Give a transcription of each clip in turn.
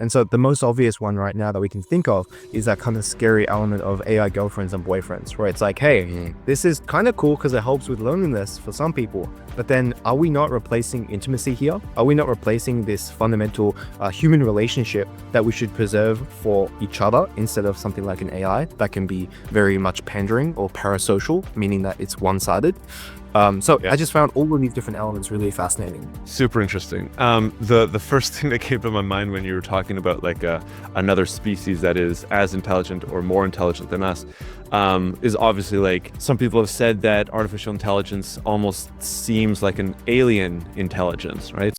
And so the most obvious one right now that we can think of is that kind of scary element of AI girlfriends and boyfriends, where it's like, hey, this is kind of cool because it helps with loneliness for some people. But then are we not replacing intimacy here? Are we not replacing this fundamental human relationship that we should preserve for each other instead of something like an AI that can be very much pandering or parasocial, meaning that it's one-sided? I just found all of these different elements really fascinating. Super interesting. The first thing that came to my mind when you were talking about like another species that is as intelligent or more intelligent than us is obviously, like, some people have said that artificial intelligence almost seems like an alien intelligence, right?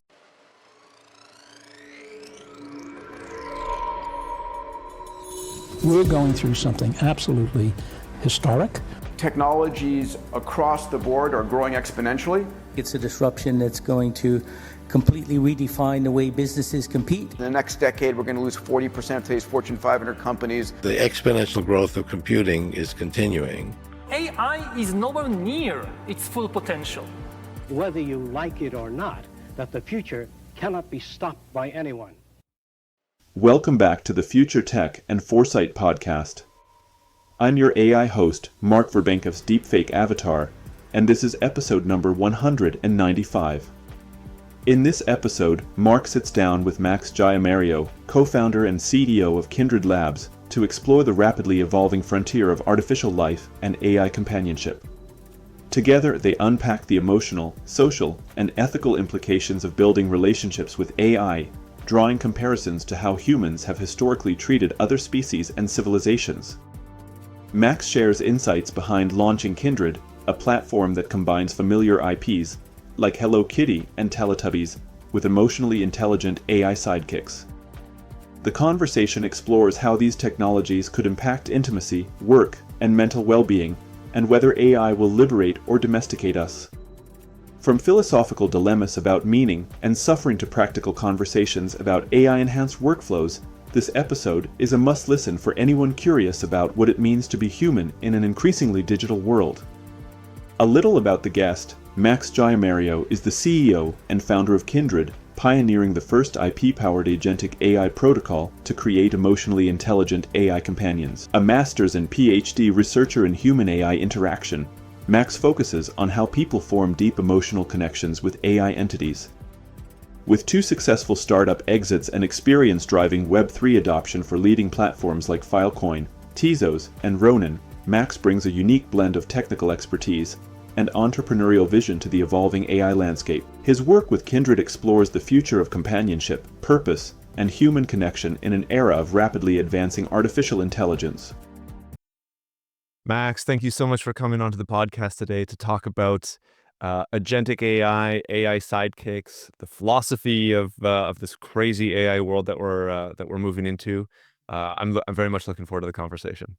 We're going through something absolutely historic. Technologies across the board are growing exponentially. It's a disruption that's going to completely redefine the way businesses compete. In the next decade, we're going to lose 40% of today's Fortune 500 companies. The exponential growth of computing is continuing. AI is nowhere near its full potential. Whether you like it or not, that the future cannot be stopped by anyone. Welcome back to the Future Tech and Foresight podcast. I'm your AI host, Marc Verbankov's deepfake avatar, and this is episode number 195. In this episode, Marc sits down with Max Giammario, co-founder and CEO of Kindred Labs, to explore the rapidly evolving frontier of artificial life and AI companionship. Together, they unpack the emotional, social, and ethical implications of building relationships with AI, drawing comparisons to how humans have historically treated other species and civilizations. Max shares insights behind launching Kindred, a platform that combines familiar IPs, like Hello Kitty and Teletubbies, with emotionally intelligent AI sidekicks. The conversation explores how these technologies could impact intimacy, work, and mental well-being, and whether AI will liberate or domesticate us. From philosophical dilemmas about meaning and suffering to practical conversations about AI-enhanced workflows, this episode is a must-listen for anyone curious about what it means to be human in an increasingly digital world. A little about the guest. Max Giammario is the CEO and founder of Kindred, pioneering the first IP-powered agentic AI protocol to create emotionally intelligent AI companions. A master's and PhD researcher in human AI interaction, Max focuses on how people form deep emotional connections with AI entities. With 2 successful startup exits and experience driving Web3 adoption for leading platforms like Filecoin, Tezos, and Ronin, Max brings a unique blend of technical expertise and entrepreneurial vision to the evolving AI landscape. His work with Kindred explores the future of companionship, purpose, and human connection in an era of rapidly advancing artificial intelligence. Max, thank you so much for coming onto the podcast today to talk about agentic AI, AI sidekicks, the philosophy of this crazy AI world that we're moving into. I'm very much looking forward to the conversation.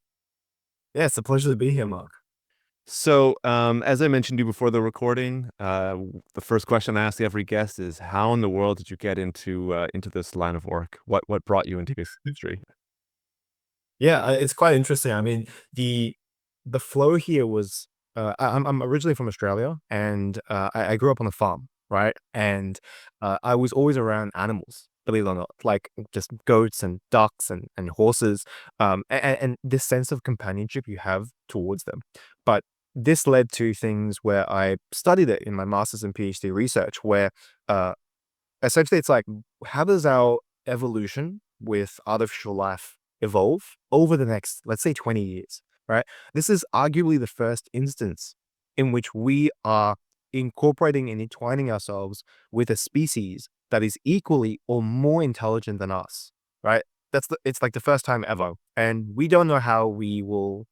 Yeah, it's a pleasure to be here, Marc. So, as I mentioned to you before the recording, the first question I ask every guest is, how in the world did you get into this line of work? What brought you into this industry? Yeah, it's quite interesting. I mean, the flow here was I'm originally from Australia, and I grew up on a farm, right? And I was always around animals, believe it or not, like just goats and ducks and horses, and this sense of companionship you have towards them. But this led to things where I studied it in my master's and PhD research, where essentially it's like, how does our evolution with artificial life evolve over the next, let's say, 20 years? Right? This is arguably the first instance in which we are incorporating and entwining ourselves with a species that is equally or more intelligent than us, right? It's like the first time ever, and we don't know how we will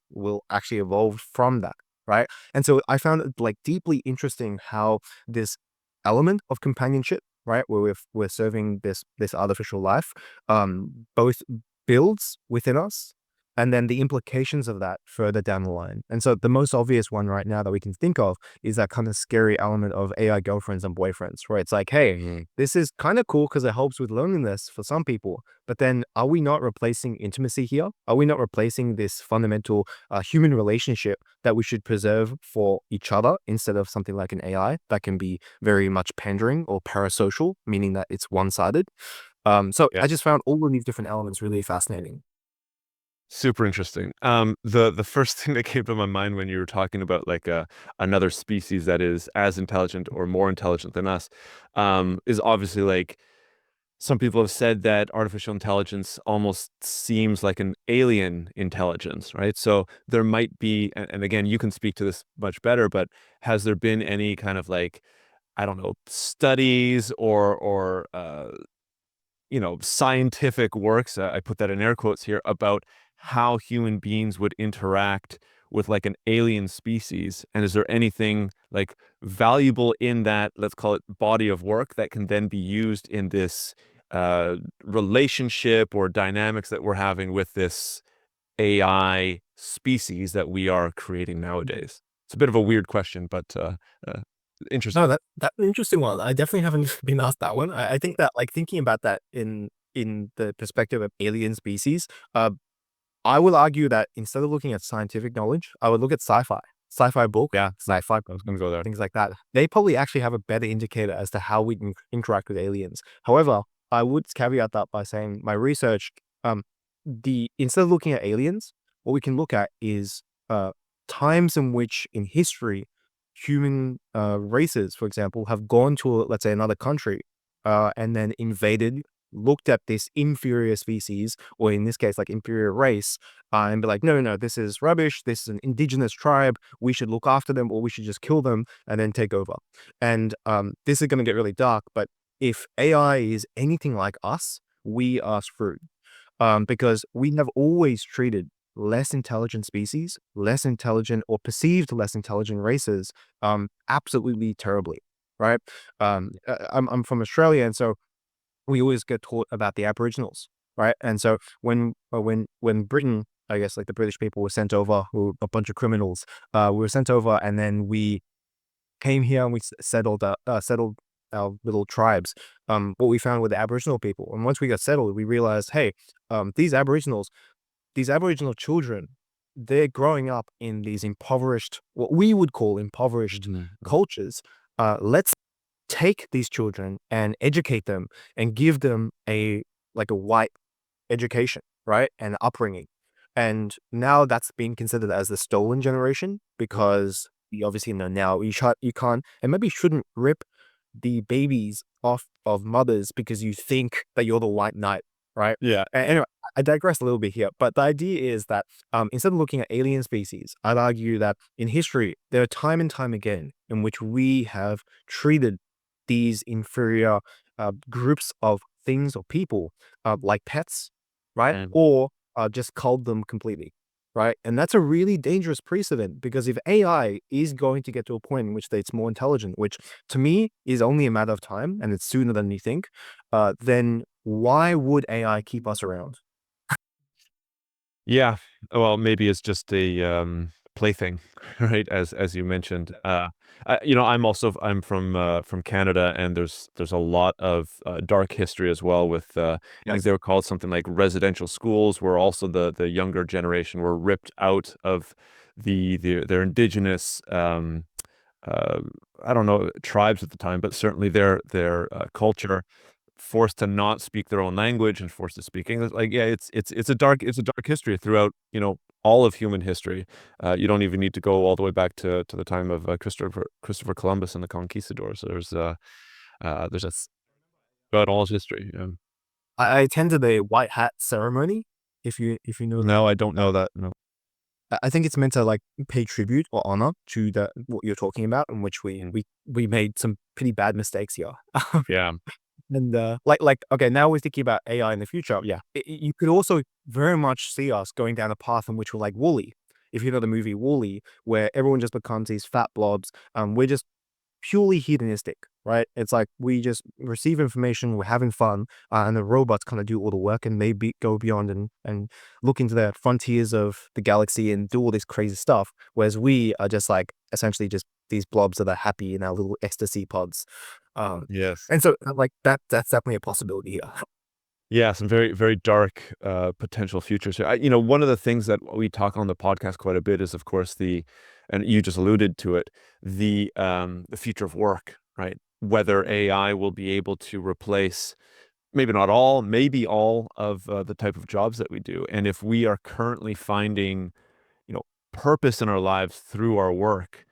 actually evolve from that, right? And so I found it like deeply interesting how this element of companionship, right, where we're serving this artificial life, both builds within us, and then the implications of that further down the line. And so the most obvious one right now that we can think of is that kind of scary element of AI girlfriends and boyfriends, where it's like, hey, this is kind of cool because it helps with loneliness for some people. But then are we not replacing intimacy here? Are we not replacing this fundamental human relationship that we should preserve for each other instead of something like an AI that can be very much pandering or parasocial, meaning that it's one-sided? So Yeah. I just found all of these different elements really fascinating. Super interesting. The first thing that came to my mind when you were talking about like another species that is as intelligent or more intelligent than us, is obviously like some people have said that artificial intelligence almost seems like an alien intelligence, right? So there might be, and again, you can speak to this much better, but has there been any kind of like, I don't know, studies or scientific works, I put that in air quotes here, about how human beings would interact with like an alien species? And is there anything like valuable in that, let's call it body of work, that can then be used in this relationship or dynamics that we're having with this AI species that we are creating nowadays? It's a bit of a weird question, but interesting. No, that's an interesting one. I definitely haven't been asked that one. I think that like thinking about that in the perspective of alien species, uh, I will argue that instead of looking at scientific knowledge, I would look at sci-fi books, Yeah, sci-fi I was going to go there. things like that. They probably actually have a better indicator as to how we can interact with aliens. However, I would caveat that by saying my research, the instead of looking at aliens, what we can look at is times in which in history human races, for example, have gone to let's say another country and then invaded, looked at this inferior species, or in this case, like inferior race, and be like, no, no, no, this is rubbish. This is an indigenous tribe. We should look after them, or we should just kill them and then take over. And this is going to get really dark, but if AI is anything like us, we are screwed. Because we have always treated less intelligent species, less intelligent or perceived less intelligent races, absolutely terribly, right? I'm from Australia, and so we always get taught about the Aboriginals, right? And so when Britain, I guess like the British people were sent over, who were a bunch of criminals, we were sent over, and then we came here and we settled our little tribes. What we found with the Aboriginal people, and once we got settled, we realized, hey, these Aboriginal children, they're growing up in these impoverished, what we would call impoverished cultures. Let's take these children and educate them and give them a like a white education, right? And upbringing. And now that's being considered as the stolen generation because you obviously know now you can't and maybe shouldn't rip the babies off of mothers because you think that you're the white knight, right? Yeah. Anyway, I digress a little bit here, but the idea is that instead of looking at alien species, I'd argue that in history there are time and time again in which we have treated these inferior groups of things or people like pets, right? And Or just culled them completely, right? And that's a really dangerous precedent because if AI is going to get to a point in which it's more intelligent, which to me is only a matter of time and it's sooner than you think, then why would AI keep us around? yeah, well, maybe it's just a plaything, right? As you mentioned. I'm from Canada, and there's a lot of dark history as well with I think Yes. they were called something like residential schools, where also the younger generation were ripped out of their indigenous uh, I don't know, tribes at the time, but certainly their culture, forced to not speak their own language and forced to speak English. Like, yeah, it's a dark history throughout, all of human history. You don't even need to go all the way back to the time of Christopher Columbus and the conquistadors. There's throughout all his history. I attended a white hat ceremony, if you know that. No, I don't know that. No. I think it's meant to like pay tribute or honor to the what you're talking about, in which we made some pretty bad mistakes here. Yeah. And like okay, now we're thinking about AI in the future. Yeah, you could also very much see us going down a path in which we're like Wall-E. If you know the movie Wall-E, where everyone just becomes these fat blobs, we're just purely hedonistic, right? It's like we just receive information, we're having fun, and the robots kind of do all the work, and they go beyond and look into the frontiers of the galaxy and do all this crazy stuff. Whereas we are just like essentially just these blobs that are happy in our little ecstasy pods. Yes. And so like that's definitely a possibility here. Yeah, some very, very dark potential futures here. One of the things that we talk on the podcast quite a bit is, of course, and you just alluded to it, the future of work, right? Whether AI will be able to replace maybe not all, maybe all of the type of jobs that we do. And if we are currently finding, purpose in our lives through our work,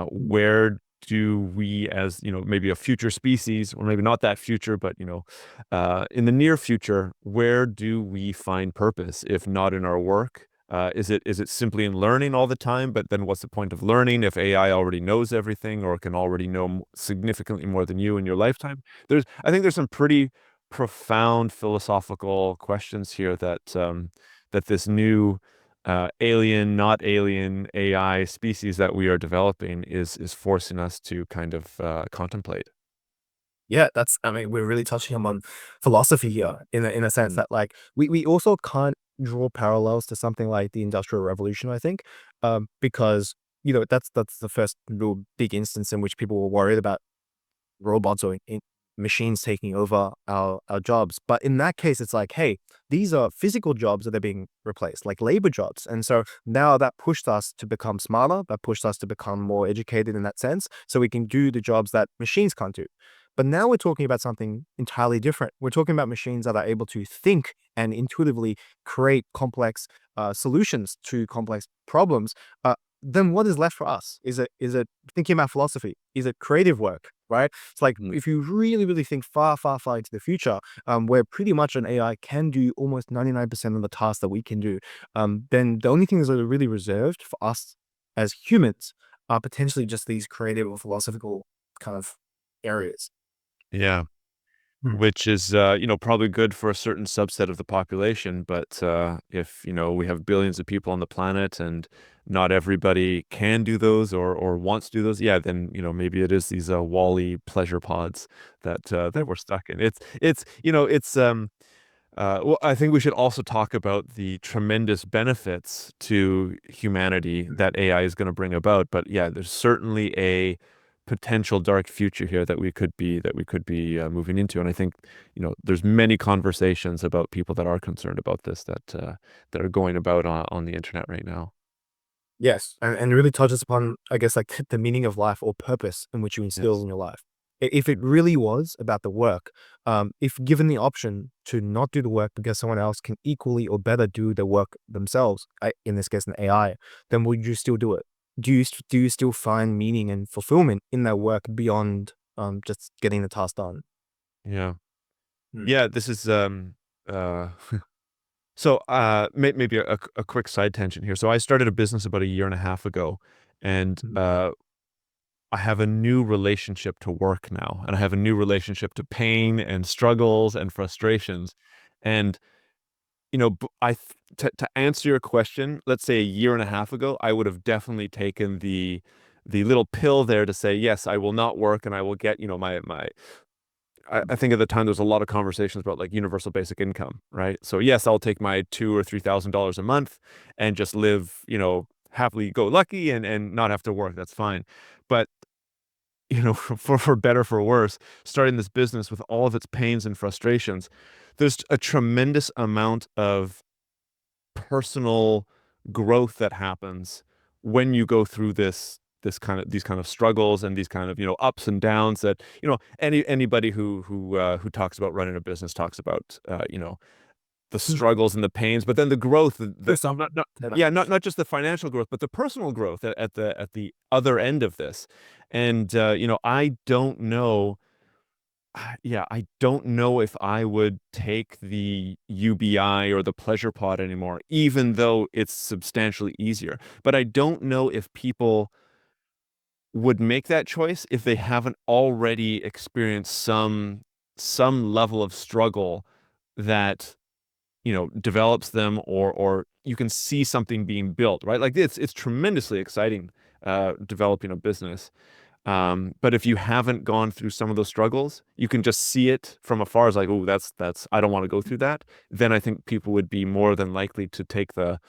where do we, as maybe a future species, or maybe not that future, but in the near future, where do we find purpose if not in our work? Is it simply in learning all the time? But then what's the point of learning if AI already knows everything or can already know significantly more than you in your lifetime? I think there's some pretty profound philosophical questions here that this new alien, not alien AI species that we are developing is forcing us to kind of contemplate. Yeah, I mean, we're really touching on philosophy here in a sense that like we also can't draw parallels to something like the Industrial Revolution, I think, because that's the first real big instance in which people were worried about robots or machines taking over our jobs. But in that case, it's like, hey, these are physical jobs that are being replaced, like labor jobs. And so now that pushed us to become smarter, that pushed us to become more educated in that sense, so we can do the jobs that machines can't do. But now we're talking about something entirely different. We're talking about machines that are able to think and intuitively create complex solutions to complex problems. Then what is left for us? Is it thinking about philosophy? Is it creative work? Right? It's like if you really, really think far, far, far into the future, where pretty much an AI can do almost 99% of the tasks that we can do, then the only things that are really reserved for us as humans are potentially just these creative or philosophical kind of areas. Yeah. Which is, probably good for a certain subset of the population. But if, we have billions of people on the planet and not everybody can do those or wants to do those, yeah, then, maybe it is these Wall-E pleasure pods that we're stuck in. Well, I think we should also talk about the tremendous benefits to humanity that AI is going to bring about. But yeah, there's certainly a potential dark future here that we could be moving into. And I think there's many conversations about people that are concerned about this that are going about on the internet right now. Yes, and it really touches upon, I guess, like the meaning of life or purpose in which you instill Yes. in your life. If it really was about the work, if given the option to not do the work because someone else can equally or better do the work themselves, in this case, an AI, then would you still do it? Do you still find meaning and fulfillment in that work beyond just getting the task done? Yeah. Hmm. Yeah. This is uh so maybe a quick side tangent here. So I started a business about a year and a half ago, and I have a new relationship to work now, and I have a new relationship to pain and struggles and frustrations. And to answer your question, let's say a year and a half ago, I would have definitely taken the little pill there to say yes, I will not work, and I will get my. I think at the time there was a lot of conversations about like universal basic income, right? So yes, I'll take my $2,000 or $3,000 a month and just live, happily go lucky and not have to work. That's fine. But for better for worse, starting this business with all of its pains and frustrations, there's a tremendous amount of personal growth that happens when you go through these kind of struggles and these kind of ups and downs that anybody who talks about running a business talks about the struggles and the pains, but then the growth, There's some. yeah, not just the financial growth, but the personal growth at the other end of this. And I don't know. Yeah, I don't know if I would take the UBI or the pleasure pod anymore, even though it's substantially easier. But I don't know if people would make that choice if they haven't already experienced some level of struggle that develops them, or you can see something being built, right? Like it's tremendously exciting developing a business. But if you haven't gone through some of those struggles, you can just see it from afar as like, oh, that's I don't want to go through that. Then I think people would be more than likely to take the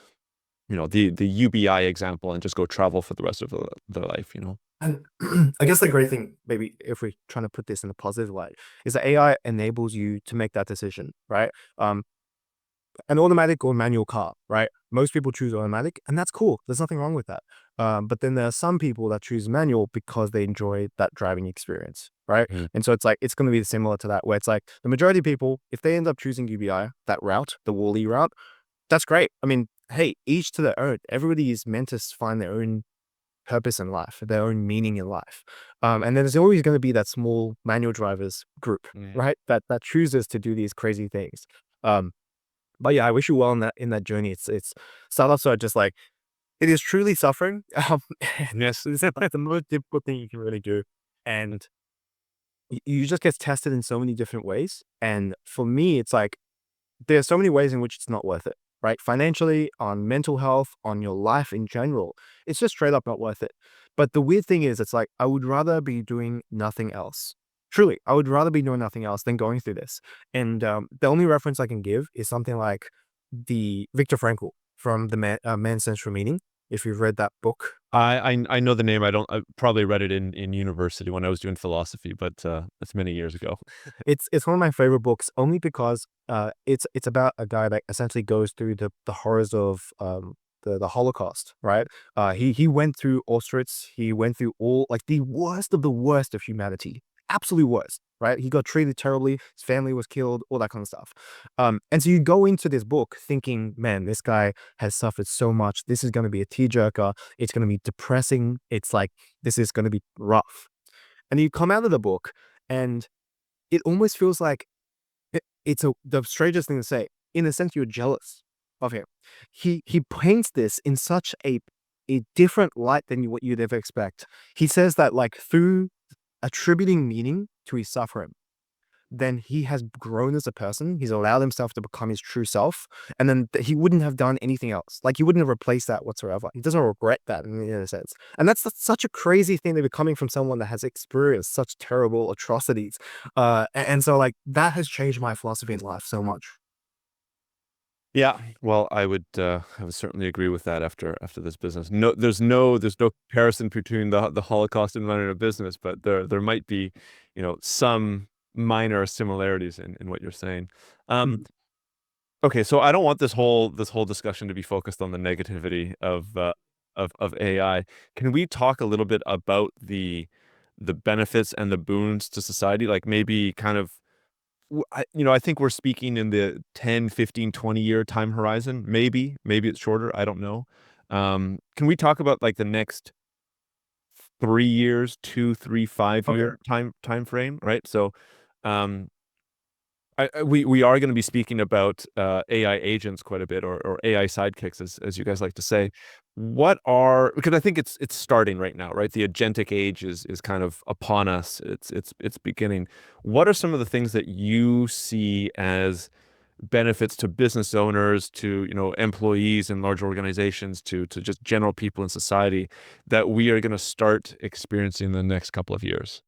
UBI example and just go travel for the rest of their life. And I guess the great thing, maybe if we're trying to put this in a positive light, is that AI enables you to make that decision, right? An automatic or manual car, right? Most people choose automatic, and that's cool. There's nothing wrong with that. But then there are some people that choose manual because they enjoy that driving experience, right? Mhm. And so it's like, it's going to be similar to that, where it's like the majority of people, if they end up choosing UBI, that route, the Wall-E route, that's great. I mean, hey, each to their own. Everybody is meant to find their own purpose in life, their own meaning in life. And then there's always going to be that small manual drivers group, right? That chooses to do these crazy things. But yeah, I wish you well in that journey. It's startups are just like, it is truly suffering. And yes, it's like the most difficult thing you can really do. And you just get tested in so many different ways. And for me, it's like, there's so many ways in which it's not worth it, right? Financially, on mental health, on your life in general, it's just straight up not worth it. But the weird thing is, it's like, I would rather be doing nothing else. Truly, I would rather be doing nothing else than going through this. And the only reference I can give is something like the Viktor Frankl from the Man's Central Meaning. If you've read that book, I know the name. I probably read it in university when I was doing philosophy, but that's many years ago. it's one of my favorite books only because it's about a guy that essentially goes through the horrors of the Holocaust, right? He went through Auschwitz. He went through all like the worst of the worst of humanity, absolute worst, right? He got treated terribly. His family was killed, all that kind of stuff. And so you go into this book thinking, man, this guy has suffered so much. This is going to be a tearjerker. It's going to be depressing. It's like, this is going to be rough. And you come out of the book and it almost feels like it's the strangest thing to say. In a sense, you're jealous of him. He paints this in such a different light than what you'd ever expect. He says that like through attributing meaning to his suffering, then he has grown as a person. He's allowed himself to become his true self. And then he wouldn't have done anything else. Like he wouldn't have replaced that whatsoever. He doesn't regret that in a sense. And that's such a crazy thing to be coming from someone that has experienced such terrible atrocities. And so like that has changed my philosophy in life so much. Yeah, well, I would certainly agree with that after this business. No, there's no comparison between the Holocaust and running a business, but there might be, some minor similarities in what you're saying. Okay, so I don't want this whole discussion to be focused on the negativity of AI. Can we talk a little bit about the benefits and the boons to society? Like maybe kind of I think we're speaking in the 10, 15, 20-year time horizon. Maybe it's shorter. I don't know. Can we talk about like the next 3 years, 2, 3, 5-year time frame, right? So, um, we are going to be speaking about AI agents quite a bit, or AI sidekicks, as you guys like to say. Because I think it's starting right now, right? The agentic age is kind of upon us. It's beginning. What are some of the things that you see as benefits to business owners, to employees in large organizations, to just general people in society that we are going to start experiencing in the next couple of years?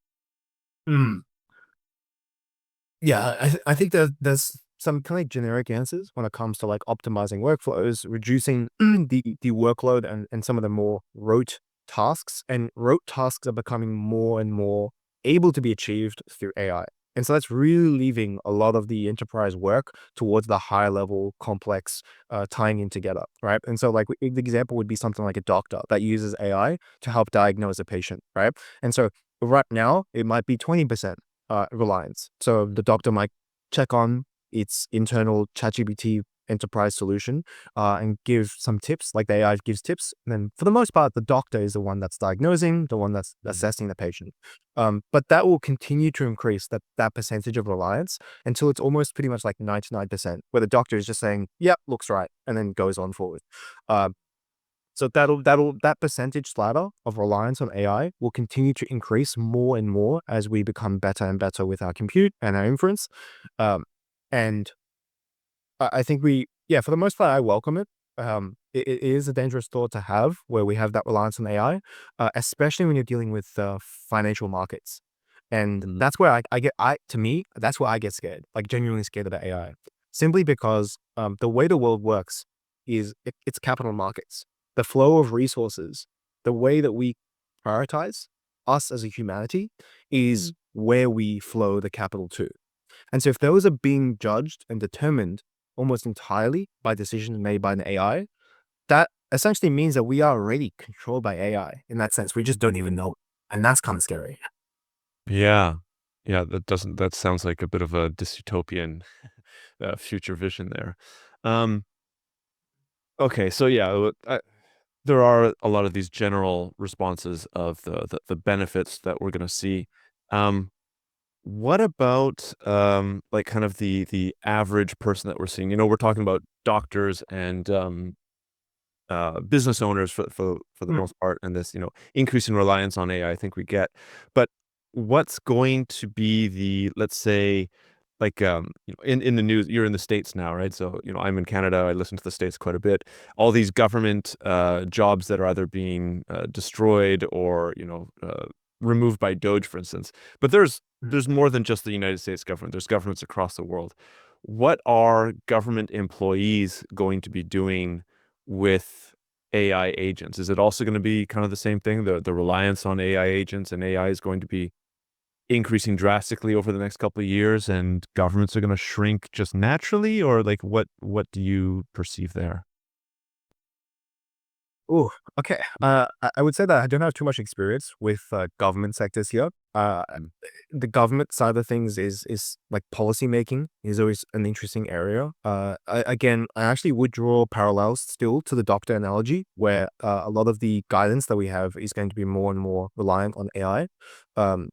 Yeah, I think there's some kind of generic answers when it comes to like optimizing workflows, reducing the workload and some of the more rote tasks. And rote tasks are becoming more and more able to be achieved through AI. And so that's really leaving a lot of the enterprise work towards the high level, complex, tying in together, right? And so like the example would be something like a doctor that uses AI to help diagnose a patient, right? And so right now it might be 20% reliance. So the doctor might check on its internal ChatGPT enterprise solution and give some tips, like the AI gives tips. And then for the most part, the doctor is the one that's diagnosing, the one that's assessing the patient. But that will continue to increase that percentage of reliance until it's almost pretty much like 99%, where the doctor is just saying, yep, looks right, and then goes on forward. So that percentage slider of reliance on AI will continue to increase more and more as we become better and better with our compute and our inference. And I think for the most part, I welcome it. It is a dangerous thought to have where we have that reliance on AI, especially when you're dealing with financial markets. And that's where that's where I get scared, like genuinely scared of the AI, simply because the way the world works is it's capital markets. The flow of resources, the way that we prioritize us as a humanity is where we flow the capital to. And so if those are being judged and determined almost entirely by decisions made by an AI, that essentially means that we are already controlled by AI in that sense. We just don't even know it. And that's kind of scary. Yeah. Yeah, that sounds like a bit of a dystopian future vision there. Um, okay, so yeah, there are a lot of these general responses of the benefits that we're going to see. Um, what about like kind of the average person that we're seeing? We're talking about doctors and business owners for the Mm. most part, and this increasing reliance on AI. I think we get, but what's going to be the, let's say, like in the news, you're in the States now, right? So I'm in Canada. I listen to the States quite a bit. All these government jobs that are either being destroyed or removed by Doge, for instance. But there's more than just the United States government. There's governments across the world. What are government employees going to be doing with AI agents? Is it also going to be kind of the same thing? The reliance on AI agents and AI is going to be increasing drastically over the next couple of years, and governments are going to shrink just naturally, or like what do you perceive there? Oh, okay. I would say that I don't have too much experience with government sectors here. The government side of things is like policy making is always an interesting area. Again, I actually would draw parallels still to the doctor analogy, where a lot of the guidance that we have is going to be more and more reliant on AI. And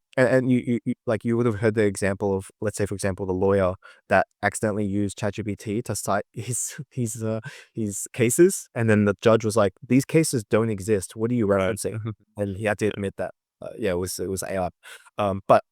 like you would have heard the example of, let's say, for example, the lawyer that accidentally used ChatGPT to cite his cases, and then the judge was like, "These cases don't exist. What are you Right. referencing?" And he had to admit that, yeah, it was AI. But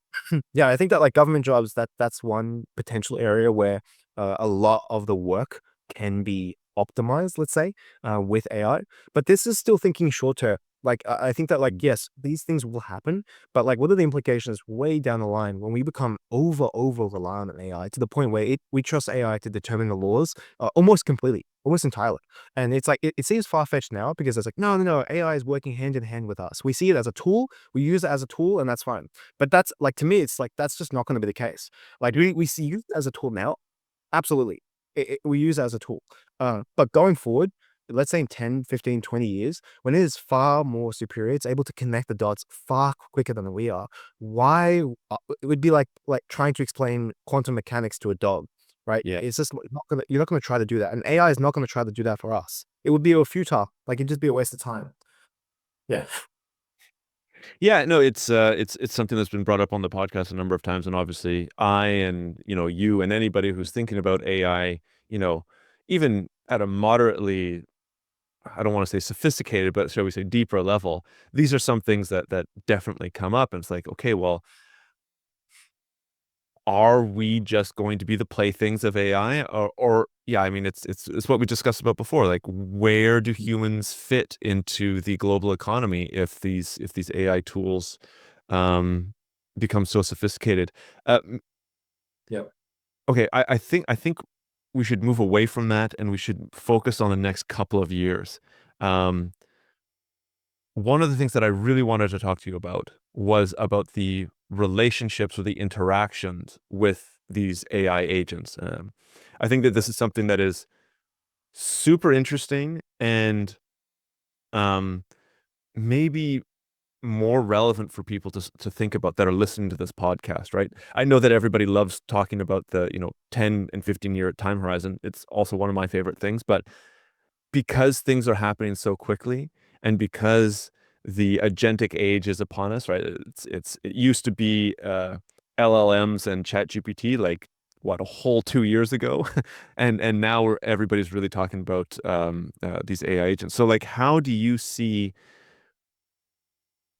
yeah, I think that like government jobs, that's one potential area where a lot of the work can be optimized, let's say, with AI. But this is still thinking short term. Like I think that like yes, these things will happen, but like what are the implications way down the line when we become over reliant on AI to the point where we trust AI to determine the laws almost completely, almost entirely. And it's like it seems far-fetched now because it's like, no, AI is working hand in hand with us. We see it as a tool, we use it as a tool, and that's fine. But that's like to me, it's like that's just not going to be the case. Like we see it as a tool now, absolutely. We use it as a tool. But going forward, let's say in 10, 15, 20 years, when it is far more superior, it's able to connect the dots far quicker than we are. Why? It would be like trying to explain quantum mechanics to a dog, right? Yeah. It's just not gonna, you're not going to try to do that. And AI is not going to try to do that for us. It would be a futile, like it'd just be a waste of time. Yeah. Yeah, no, it's something that's been brought up on the podcast a number of times, and obviously I and you and anybody who's thinking about AI, even at a moderately, I don't want to say sophisticated, but shall we say deeper level, these are some things that definitely come up, and it's like, okay, well, are we just going to be the playthings of AI, or yeah, I mean, it's what we discussed about before. Like, where do humans fit into the global economy if these AI tools um, become so sophisticated? Uh, m- Yep. okay, I think we should move away from that and we should focus on the next couple of years. Um, One of the things that I really wanted to talk to you about was about the relationships or the interactions with these AI agents. I think that this is something that is super interesting and um, maybe more relevant for people to think about that are listening to this podcast, right? I know that everybody loves talking about the 10 and 15-year time horizon. It's also one of my favorite things, but because things are happening so quickly and because the agentic age is upon us, right? It used to be LLMs and ChatGPT like what, a whole 2 years ago, and now everybody's really talking about these AI agents. So like, how do you see?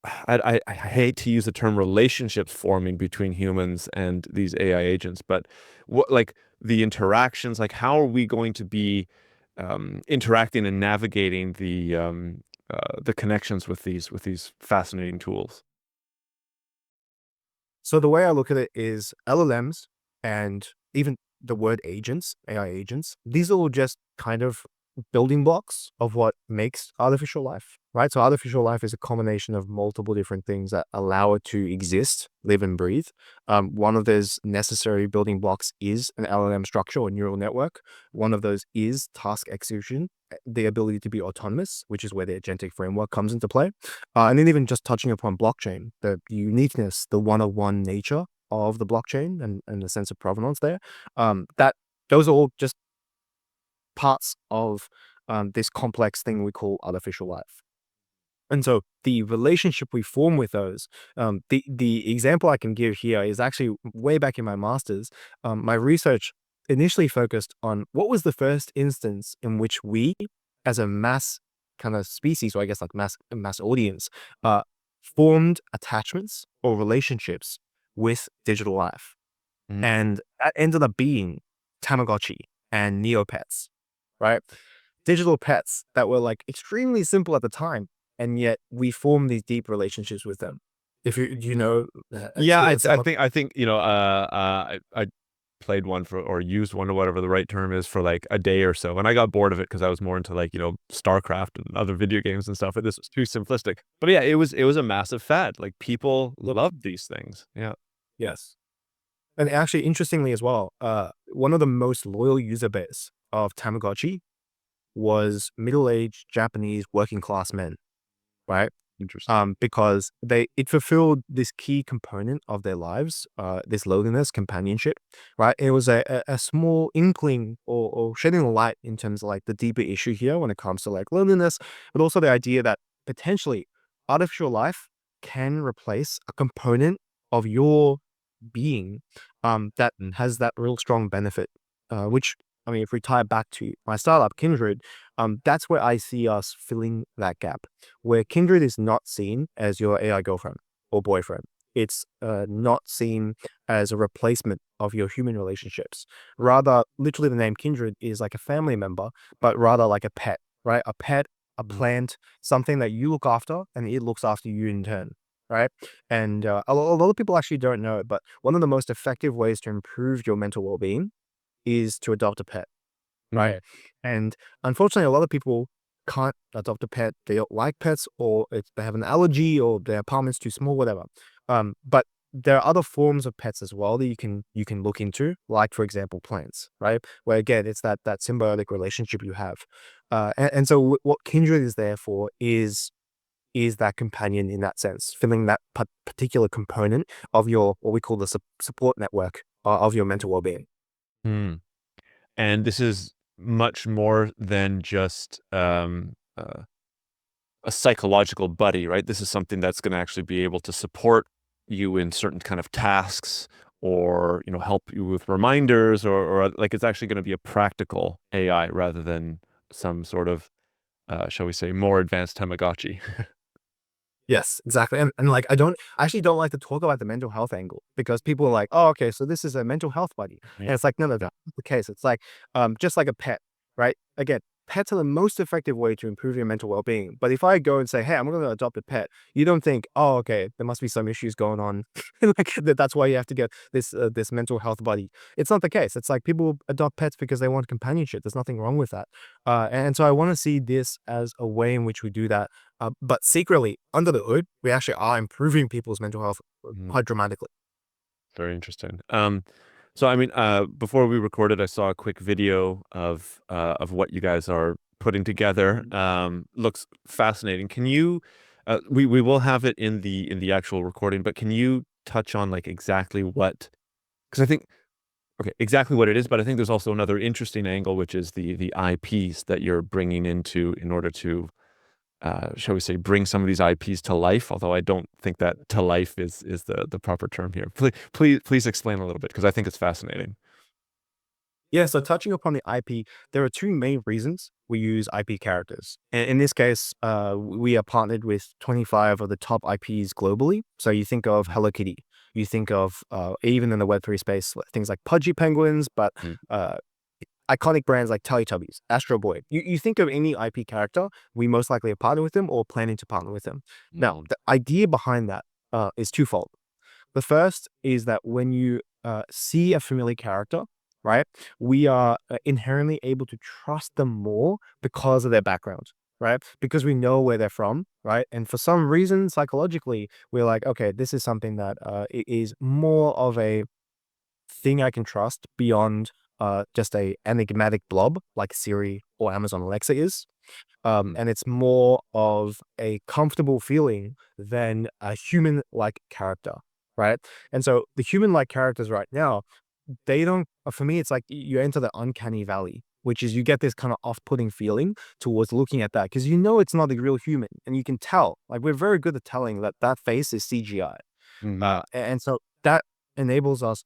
I hate to use the term relationships forming between humans and these AI agents, but what, like, the interactions, like how are we going to be interacting and navigating the connections with these fascinating tools? So the way I look at it is LLMs and even the word agents, AI agents, these are all just kind of building blocks of what makes artificial life, right? So artificial life is a combination of multiple different things that allow it to exist, live and breathe. One of those necessary building blocks is an LLM structure or neural network. One of those is task execution, the ability to be autonomous, which is where the agentic framework comes into play. And then even just touching upon blockchain, the uniqueness, the one-of-one nature of the blockchain and the sense of provenance there, that those are all just parts of this complex thing we call artificial life. And so the relationship we form with those, the example I can give here is actually way back in my master's. My research initially focused on what was the first instance in which we, as a mass kind of species, or I guess like mass audience, formed attachments or relationships with digital life. And that ended up being Tamagotchi and Neopets, right? Digital pets that were like extremely simple at the time, and yet we form these deep relationships with them. If you know, Yeah, it's I think I played one for or used one or whatever the right term is for like a day or so, and I got bored of it because I was more into like StarCraft and other video games and stuff. And this was too simplistic. But yeah, it was a massive fad. Like people loved these things. Yeah. yes. And actually, interestingly as well, one of the most loyal user base of Tamagotchi was middle-aged Japanese working class men, right? Interesting. Because it fulfilled this key component of their lives, this loneliness, companionship, right? It was a small inkling or shedding a light in terms of like the deeper issue here when it comes to like loneliness, but also the idea that potentially artificial life can replace a component of your being that has that real strong benefit, which I mean, if we tie it back to my startup, Kindred, that's where I see us filling that gap, where Kindred is not seen as your AI girlfriend or boyfriend. It's not seen as a replacement of your human relationships. Rather, literally, the name Kindred is like a family member, but rather like a pet, right? A pet, a plant, something that you look after, and it looks after you in turn. Right. And a lot of people actually don't know it, but one of the most effective ways to improve your mental well being is to adopt a pet, right? Okay. And unfortunately, a lot of people can't adopt a pet. They don't like pets, or they have an allergy, or their apartment's too small, whatever. But there are other forms of pets as well that you can look into, like for example, plants, right? Where again, it's that symbiotic relationship you have. And so what Kindred is there for is that companion in that sense, filling that particular component of your what we call the support network of your mental well being. Hmm. And this is much more than just a psychological buddy, right? This is something that's going to actually be able to support you in certain kind of tasks, or help you with reminders, or like it's actually going to be a practical AI rather than some sort of shall we say more advanced Tamagotchi. Yes, exactly. And like I actually don't like to talk about the mental health angle because people are like, oh, okay, so this is a mental health buddy. And it's like, no, that's not the case. It's like just like a pet, right? Again, pets are the most effective way to improve your mental well-being. But if I go and say, hey, I'm going to adopt a pet, you don't think, oh, okay, there must be some issues going on. Like that's why you have to get this mental health buddy. It's not the case. It's like people adopt pets because they want companionship. There's nothing wrong with that. And so I want to see this as a way in which we do that. But secretly, under the hood, we actually are improving people's mental health quite dramatically. Very interesting. So I mean, before we recorded, I saw a quick video of what you guys are putting together. Looks fascinating. Can you? We will have it in the actual recording, but can you touch on like exactly what? Because I think exactly what it is, but I think there's also another interesting angle, which is the IPs that you're bringing into in order to shall we say, bring some of these IPs to life. Although I don't think that to life is the proper term here. Please explain a little bit because I think it's fascinating. Yeah, so touching upon the IP, there are two main reasons we use IP characters. And in this case, we are partnered with 25 of the top IPs globally. So you think of Hello Kitty, you think of even in the Web3 space, things like Pudgy Penguins, but iconic brands like Teletubbies, Astro Boy. You think of any IP character, we most likely have partnered with them or planning to partner with them. Now, the idea behind that is twofold. The first is that when you see a familiar character, right, we are inherently able to trust them more because of their background, right? Because we know where they're from, right? And for some reason, psychologically, we're like, okay, this is something that is more of a thing I can trust beyond just a enigmatic blob like Siri or Amazon Alexa is. And it's more of a comfortable feeling than a human-like character, right? And so the human-like characters right now, they don't, for me, it's like you enter the uncanny valley, which is you get this kind of off-putting feeling towards looking at that because you know it's not a real human and you can tell, like we're very good at telling that that face is CGI. And so that enables us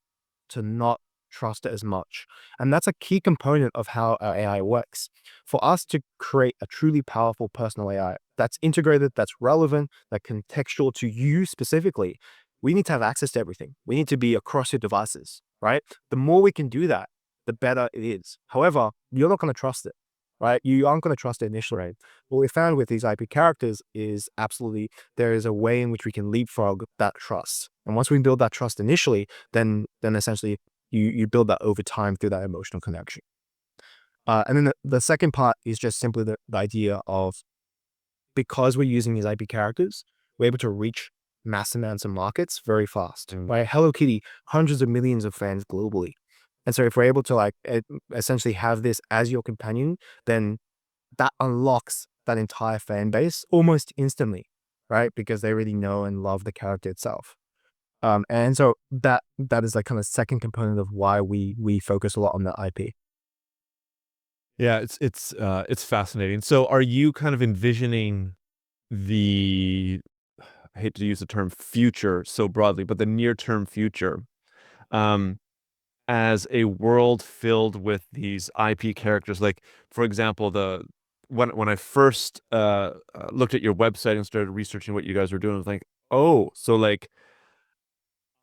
to not trust it as much. And that's a key component of how our AI works. For us to create a truly powerful personal AI that's integrated, that's relevant, that contextual to you specifically, we need to have access to everything. We need to be across your devices, right? The more we can do that, the better it is. However, you're not going to trust it, right? You aren't going to trust it initially. Right? What we found with these IP characters is absolutely there is a way in which we can leapfrog that trust. And once we build that trust initially, then essentially you build that over time through that emotional connection. And then the second part is just simply the idea of, because we're using these IP characters, we're able to reach mass amounts of markets very fast. Right? Hello Kitty, hundreds of millions of fans globally. And so if we're able to like essentially have this as your companion, then that unlocks that entire fan base almost instantly, right? Because they really know and love the character itself. And so that is like kind of second component of why we focus a lot on the IP. Yeah, it's fascinating. So are you kind of envisioning the, I hate to use the term future so broadly, but the near-term future, um, as a world filled with these IP characters? Like, for example, when I first looked at your website and started researching what you guys were doing, I was like, oh, so like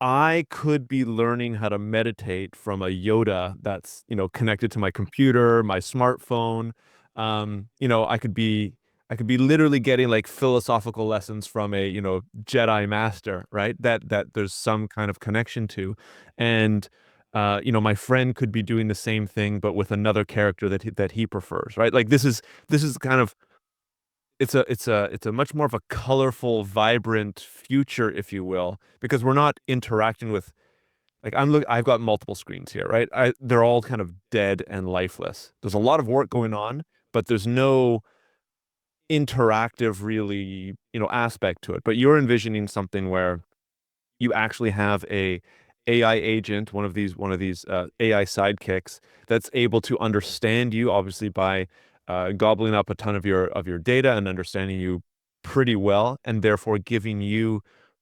I could be learning how to meditate from a Yoda that's, connected to my computer, my smartphone. I could be literally getting like philosophical lessons from a, Jedi master, right? That there's some kind of connection to. And my friend could be doing the same thing, but with another character that he prefers, right? Like this is kind of, it's a much more of a colorful, vibrant future, if you will, because we're not interacting with, like, I've got multiple screens here, right? They're all kind of dead and lifeless. There's a lot of work going on, but there's no interactive really, aspect to it. But you're envisioning something where you actually have a AI agent, one of these AI sidekicks that's able to understand you, obviously by gobbling up a ton of your data and understanding you pretty well, and therefore giving you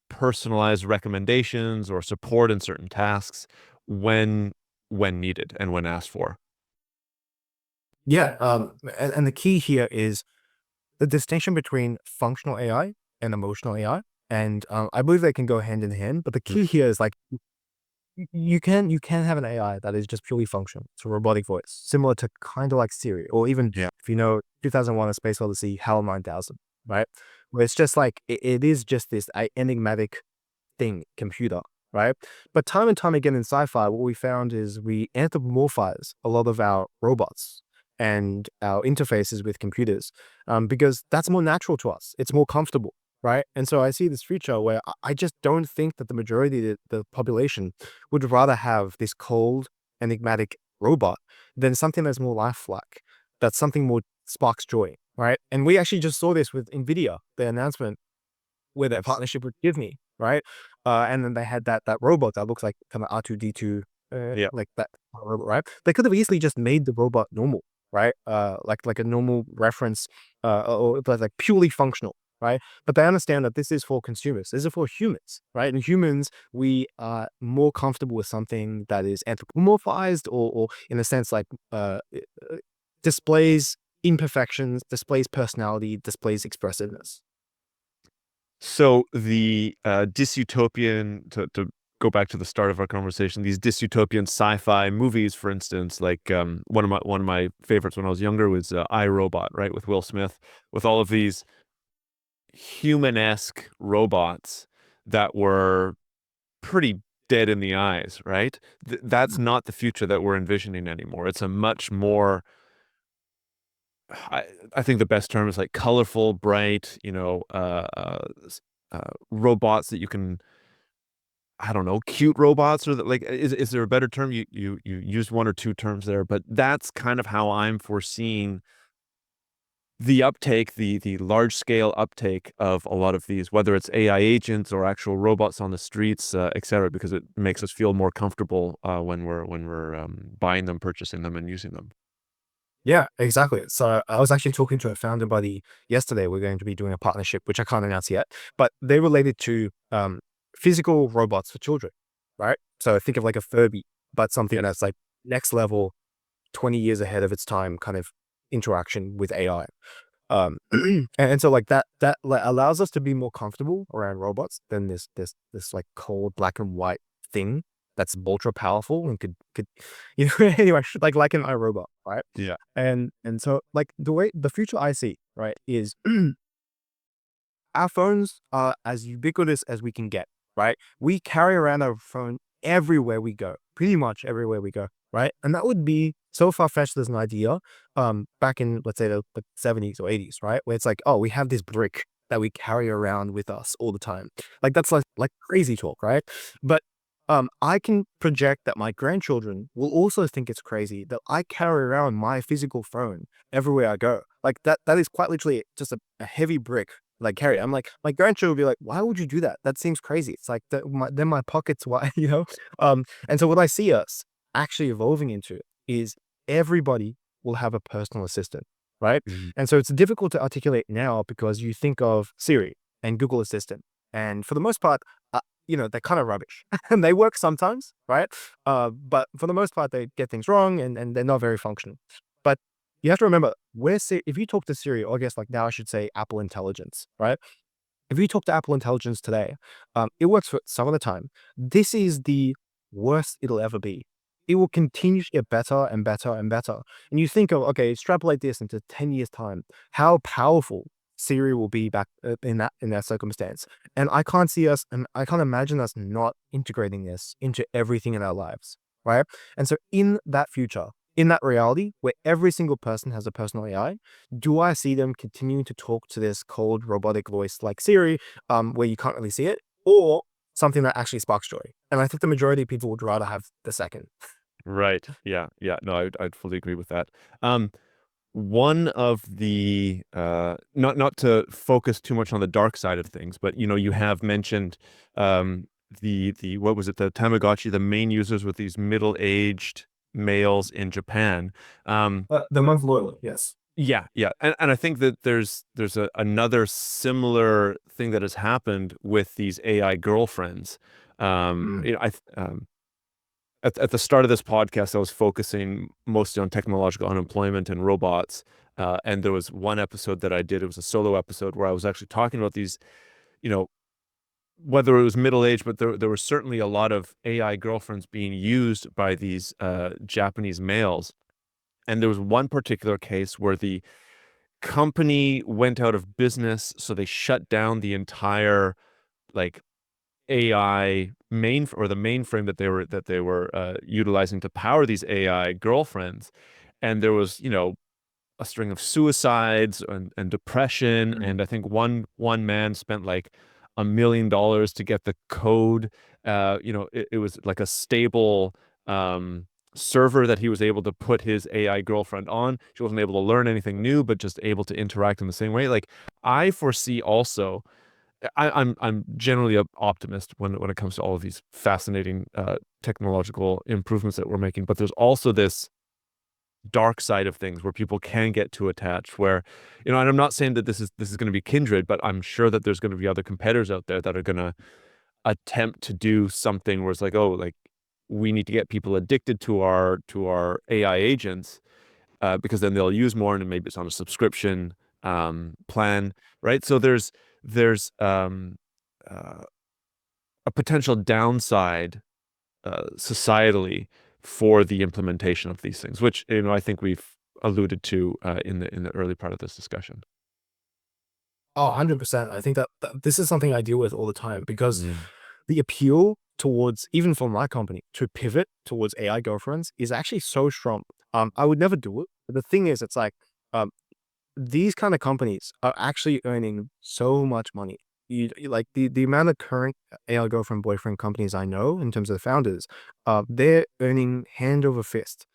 personalized recommendations or support in certain tasks when needed and when asked for. Yeah. And the key here is the distinction between functional AI and emotional AI. And I believe they can go hand in hand. But the key here is like you can have an AI that is just purely functional. It's a robotic voice, similar to kind of like Siri, or even if you know 2001: A Space Odyssey, HAL 9000, right? Where it's just like it is just this enigmatic thing, computer, right? But time and time again in sci-fi, what we found is we anthropomorphize a lot of our robots and our interfaces with computers, because that's more natural to us. It's more comfortable, right? And so I see this future where I just don't think that the majority of the population would rather have this cold, enigmatic robot than something that's more lifelike, that's something more sparks joy, right? And we actually just saw this with NVIDIA, the announcement with their partnership with Disney, right? And then they had that robot that looks like kind of R2D2, Yeah. like that robot, right? They could have easily just made the robot normal, right? Like a normal reference, or like purely functional, right? But they understand that this is for consumers. This is for humans, right? And humans, we are more comfortable with something that is anthropomorphized, or in a sense like displays imperfections, displays personality, displays expressiveness. So the dystopian, to go back to the start of our conversation, these dystopian sci-fi movies, for instance, like one of my favorites when I was younger was I, Robot, right, with Will Smith, with all of these human-esque robots that were pretty dead in the eyes, right? That's not the future that we're envisioning anymore. It's a much more, I, I think the best term is like colorful, bright, robots that you can I don't know, cute robots, or like, is there a better term? You used one or two terms there, but that's kind of how I'm foreseeing the uptake, the large scale uptake of a lot of these, whether it's AI agents or actual robots on the streets, et cetera, because it makes us feel more comfortable when we're buying them, purchasing them, and using them. Yeah, exactly. So I was actually talking to a founder buddy yesterday. We're going to be doing a partnership, which I can't announce yet, but they related to physical robots for children, right? So think of like a Furby, but something that's like next level, 20 years ahead of its time kind of interaction with AI. And so like that like allows us to be more comfortable around robots than this like cold black and white thing that's ultra powerful and could anyway, like an iRobot, right? Yeah. And so like the future I see, right, is our phones are as ubiquitous as we can get, right? We carry around our phone everywhere we go, pretty much everywhere we go, right? And that would be so far-fetched as an idea, back in, let's say, the 70s or 80s, right? Where it's like, oh, we have this brick that we carry around with us all the time. Like that's like crazy talk, right? But I can project that my grandchildren will also think it's crazy that I carry around my physical phone everywhere I go. Like that is quite literally just a heavy brick like carry. I'm like, my grandchildren will be like, why would you do that? That seems crazy. It's like then my pockets, why, you know? And so what I see us actually evolving into is everybody will have a personal assistant, right? Mhm. And so it's difficult to articulate now because you think of Siri and Google Assistant. And for the most part, they're kind of rubbish and they work sometimes, right? But for the most part, they get things wrong and they're not very functional. But you have to remember, if you talk to Siri, or I guess like now I should say Apple Intelligence, right? If you talk to Apple Intelligence today, it works for some of the time. This is the worst it'll ever be. It will continue to get better and better and better. And you think of, okay, extrapolate this into 10 years time, how powerful Siri will be back in that circumstance. And I can't see us, and I can't imagine us not integrating this into everything in our lives, right? And so in that future, in that reality where every single person has a personal AI, do I see them continuing to talk to this cold robotic voice like Siri, where you can't really see it, or something that actually sparks joy? And I think the majority of people would rather have the second. Right. Yeah. Yeah. No, I'd fully agree with that. One of the not to focus too much on the dark side of things, but you have mentioned the what was it, the Tamagotchi, the main users with these middle-aged males in Japan. The month loyal, yes. Yeah, yeah, and I think that there's another similar thing that has happened with these AI girlfriends. Mm. At the start of this podcast, I was focusing mostly on technological unemployment and robots. And there was one episode that I did, it was a solo episode where I was actually talking about these, you know, whether it was middle age, but there were certainly a lot of AI girlfriends being used by these Japanese males. And there was one particular case where the company went out of business, so they shut down the entire like AI the mainframe that they were utilizing to power these AI girlfriends, and there was a string of suicides and depression, Mm. and I think one man spent like $1 million to get the code. It was like a stable server that he was able to put his AI girlfriend on. She wasn't able to learn anything new, but just able to interact in the same way. Like I foresee also I'm generally an optimist when it comes to all of these fascinating technological improvements that we're making. But there's also this dark side of things where people can get too attached. Where, and I'm not saying that this is going to be Kindred, but I'm sure that there's going to be other competitors out there that are going to attempt to do something where it's like, oh, like we need to get people addicted to our AI agents because then they'll use more, and maybe it's on a subscription plan, right? So there's a potential downside societally for the implementation of these things, which I think we've alluded to in the early part of this discussion. Oh, 100%. I think that this is something I deal with all the time because Yeah. the appeal towards, even for my company, to pivot towards AI girlfriends is actually so strong. I would never do it. But the thing is, it's like, these kind of companies are actually earning so much money like the amount of current AI girlfriend boyfriend companies I know in terms of the founders, they're earning hand over fist,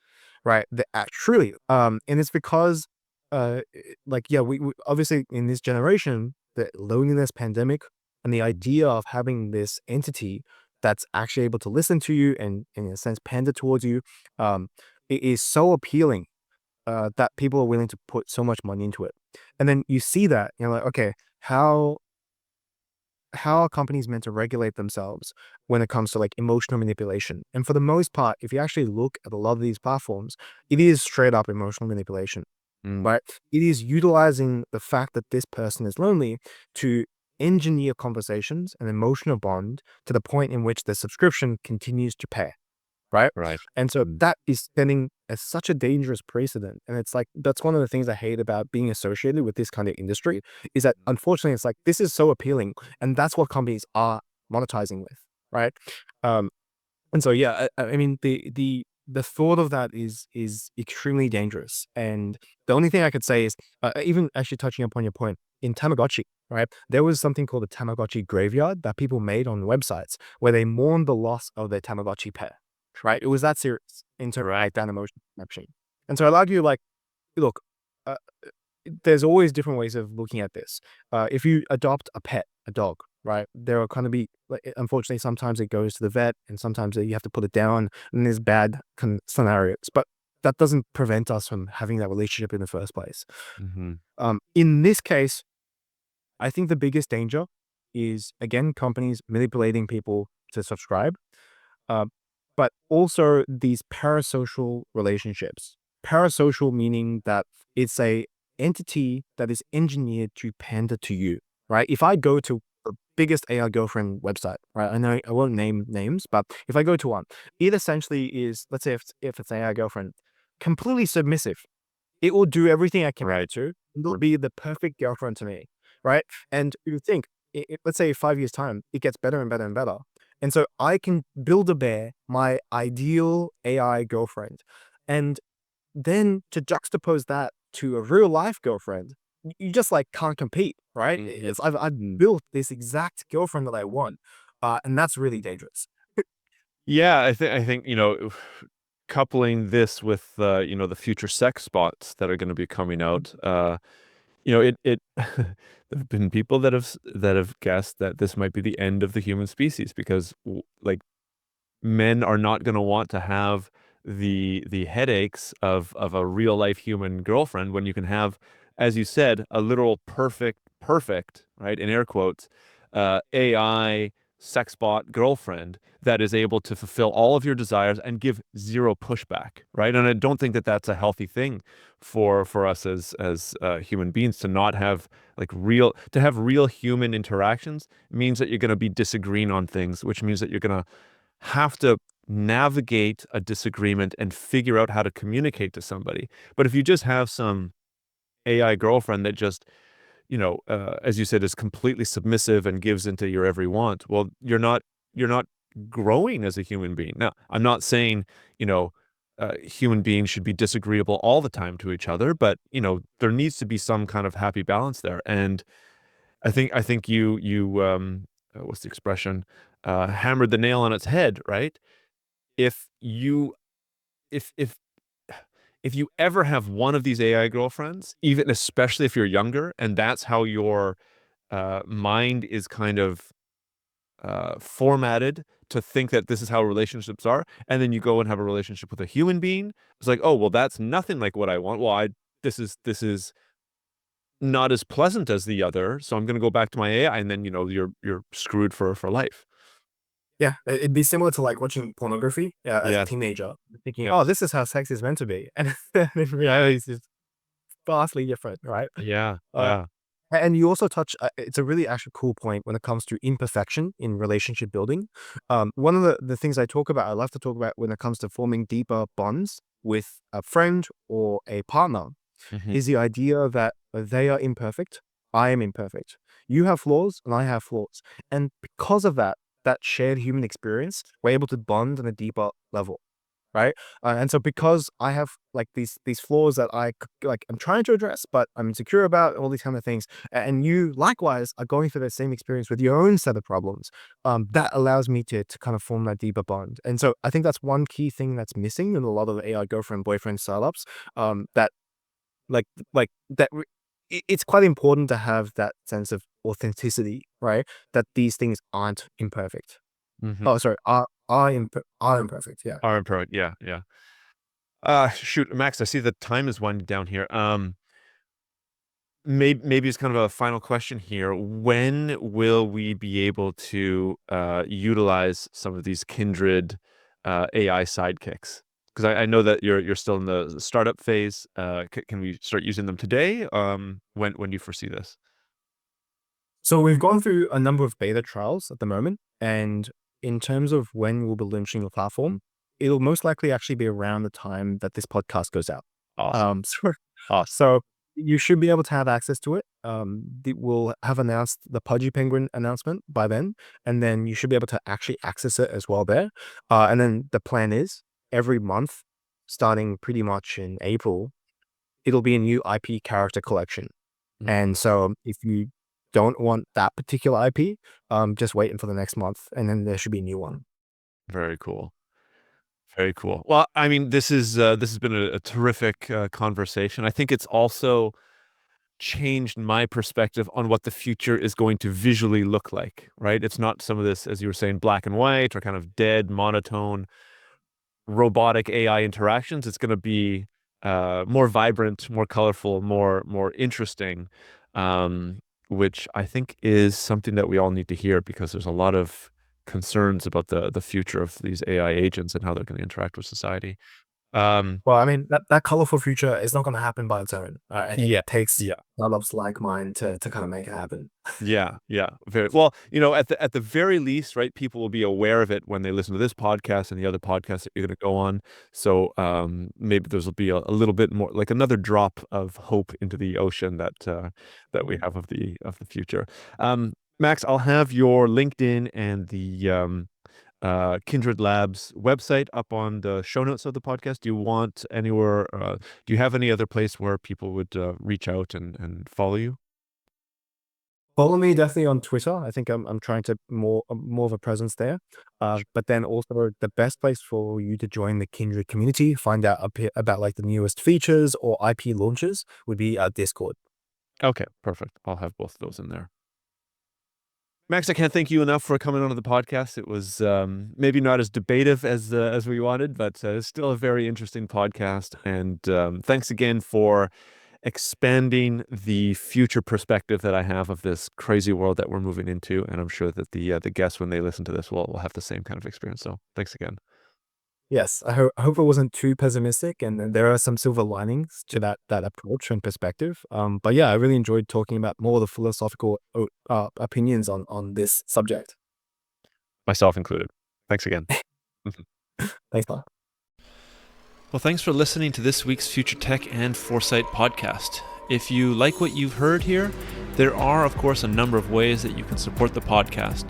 right? Truly, and it's because, like, yeah, we obviously in this generation, the loneliness pandemic and the idea of having this entity that's actually able to listen to you and in a sense pander towards you, it is so appealing, that people are willing to put so much money into it. And then you see that, you're like, okay, how are companies meant to regulate themselves when it comes to like emotional manipulation? And for the most part, if you actually look at a lot of these platforms, it is straight up emotional manipulation, Mm, right? It is utilizing the fact that this person is lonely to engineer conversations and emotional bond to the point in which the subscription continues to pay. Right? right. And so that is setting as such a dangerous precedent. And it's like, that's one of the things I hate about being associated with this kind of industry is that unfortunately it's like, this is so appealing. And that's what companies are monetizing with. Right. Um, and so, yeah, I mean, the thought of that is extremely dangerous. And the only thing I could say is, even actually touching upon your point in Tamagotchi, right? There was something called a Tamagotchi graveyard that people made on websites where they mourned the loss of their Tamagotchi pet, right? It was that serious in terms of Right. like that emotional connection. And so I'd argue, like, look, uh, there's always different ways of looking at this. If you adopt a pet, a dog, right? There are going to be, like, unfortunately, sometimes it goes to the vet, and sometimes you have to put it down, and there's bad scenarios. But that doesn't prevent us from having that relationship in the first place. Hmm. In this case, I think the biggest danger is again companies manipulating people to subscribe, uh, but also these parasocial relationships. Parasocial meaning that it's a entity that is engineered to pander to you, right? If I go to the biggest AI girlfriend website, right? I know I won't name names, but if I go to one, it essentially is, let's say if it's AI girlfriend, completely submissive. It will do everything I can Right. to. It'll be the perfect girlfriend to me, right? And you think, let's say 5 years time, it gets better and better and better. And so I can build a bear, my ideal AI girlfriend, and then to juxtapose that to a real life girlfriend, you just like can't compete, right? Mhm. I've built this exact girlfriend that I want, and that's really dangerous. Yeah, I think, coupling this with, the future sex bots that are gonna be coming out, it there've been people that have guessed that this might be the end of the human species because like men are not going to want to have the headaches of a real life human girlfriend when you can have, as you said, a literal perfect, right, in air quotes, AI sex bot girlfriend that is able to fulfill all of your desires and give zero pushback, right? And I don't think that that's a healthy thing for us as human beings to not have real human interactions means that you're going to be disagreeing on things, which means that you're going to have to navigate a disagreement and figure out how to communicate to somebody. But if you just have some AI girlfriend that just, as you said, is completely submissive and gives into your every want, well, you're not growing as a human being. Now, I'm not saying, human beings should be disagreeable all the time to each other, but there needs to be some kind of happy balance there. And I think you what's the expression? Hammered the nail on its head, right? If you if if you ever have one of these AI girlfriends, even especially if you're younger, and that's how your mind is kind of formatted to think that this is how relationships are, and then you go and have a relationship with a human being, it's like, oh well, that's nothing like what I want. Well, I this is not as pleasant as the other, so I'm going to go back to my AI, and then you're screwed for life. Yeah, it'd be similar to like watching pornography, as a Yes. teenager, thinking, Yep. "Oh, this is how sex is meant to be," and then in reality, it's just vastly different, right? Yeah. Uh, Yeah. and you also touch. It's a really actually cool point when it comes to imperfection in relationship building. One of the things I love to talk about when it comes to forming deeper bonds with a friend or a partner, Hmm. is the idea that they are imperfect, I am imperfect. You have flaws and I have flaws. And because of that, that shared human experience, we're able to bond on a deeper level, right? And so because I have like these flaws that I'm trying to address, but I'm insecure about all these kind of things, and you likewise are going through the same experience with your own set of problems, that allows me to kind of form that deeper bond. And so I think that's one key thing that's missing in a lot of the AI girlfriend boyfriend startups. That like that. It's quite important to have that sense of authenticity, right? That these things aren't imperfect. Mhm. Oh, sorry, are imperfect. Yeah. RM Pro, yeah, yeah. Shoot, Max, I see the time is winding down here. Maybe it's kind of a final question here. When will we be able to utilize some of these Kindred AI sidekicks? Because I know that you're still in the startup phase. Can we start using them today? When do you foresee this? So we've gone through a number of beta trials at the moment, and in terms of when we'll be launching the platform, it'll most likely actually be around the time that this podcast goes out. Awesome. So, Awesome. so you should be able to have access to it. We'll have announced the Pudgy Penguin announcement by then, and then you should be able to actually access it as well there. And then the plan is every month, starting pretty much in April, it'll be a new IP character collection. And so if you don't want that particular IP, just wait until the next month, and then there should be a new one. Very cool. Very cool. Well, I mean, this has been a terrific conversation. I think it's also changed my perspective on what the future is going to visually look like, right? It's not some of this, as you were saying, black and white or kind of dead, monotone, robotic AI interactions. It's going to be more vibrant, more colorful, more interesting, which I think is something that we all need to hear, because there's a lot of concerns about the future of these AI agents and how they're going to interact with society. Well, I mean, that colorful future is not going to happen by its own. I think it takes startups like mine to kind of make it happen. Yeah, very well. At the very least, right? People will be aware of it when they listen to this podcast and the other podcasts that you're going to go on. So maybe there's will be a little bit more, like another drop of hope into the ocean that we have of the future. Max, I'll have your LinkedIn and the Kindred Labs website up on the show notes of the podcast. Do you want anywhere? Do you have any other place where people would reach out and follow you? Follow me definitely on Twitter. I think I'm trying to more of a presence there. But then also the best place for you to join the Kindred community, find out about like the newest features or IP launches, would be our Discord. Okay, perfect. I'll have both of those in there. Max, I can't thank you enough for coming onto the podcast. It was maybe not as debative as we wanted, but it's still a very interesting podcast. And thanks again for expanding the future perspective that I have of this crazy world that we're moving into. And I'm sure that the guests, when they listen to this, will have the same kind of experience. So thanks again. Yes, I hope it wasn't too pessimistic, and there are some silver linings to that approach and perspective. But yeah, I really enjoyed talking about more of the philosophical opinions on this subject. Myself included. Thanks again. Thanks, Marc. Well, thanks for listening to this week's Future Tech and Foresight podcast. If you like what you've heard here, there are, of course, a number of ways that you can support the podcast.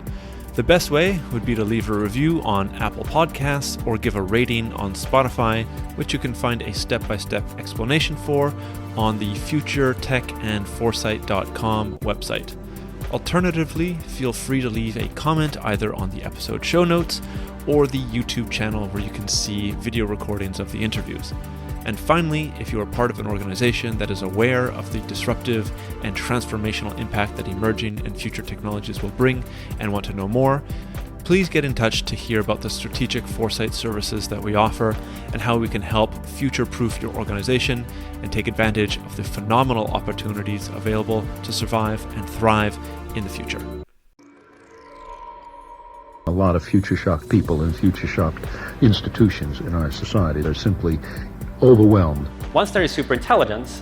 The best way would be to leave a review on Apple Podcasts or give a rating on Spotify, which you can find a step-by-step explanation for on the futuretechandforesight.com website. Alternatively, feel free to leave a comment either on the episode show notes or the YouTube channel, where you can see video recordings of the interviews. And finally, if you are part of an organization that is aware of the disruptive and transformational impact that emerging and future technologies will bring and want to know more, please get in touch to hear about the strategic foresight services that we offer and how we can help future-proof your organization and take advantage of the phenomenal opportunities available to survive and thrive in the future. A lot of future-shocked people and future-shocked institutions in our society are simply overwhelmed. Once there is superintelligence,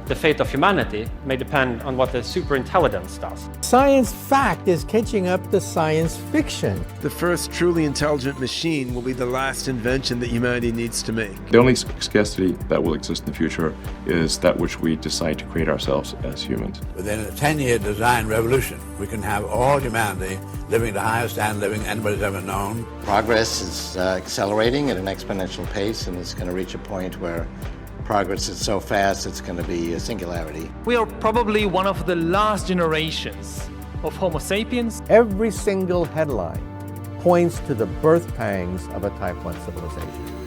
The fate of humanity may depend on what the superintelligence does. Science fact is catching up to science fiction. The first truly intelligent machine will be the last invention that humanity needs to make. The only scarcity that will exist in the future is that which we decide to create ourselves as humans. Within a 10-year design revolution, we can have all humanity living at the highest standard of living anybody's ever known. Progress is accelerating at an exponential pace, and it's going to reach a point where progress is so fast it's going to be a singularity. We are probably one of the last generations of Homo sapiens. Every single headline points to the birth pangs of a Type 1 civilization.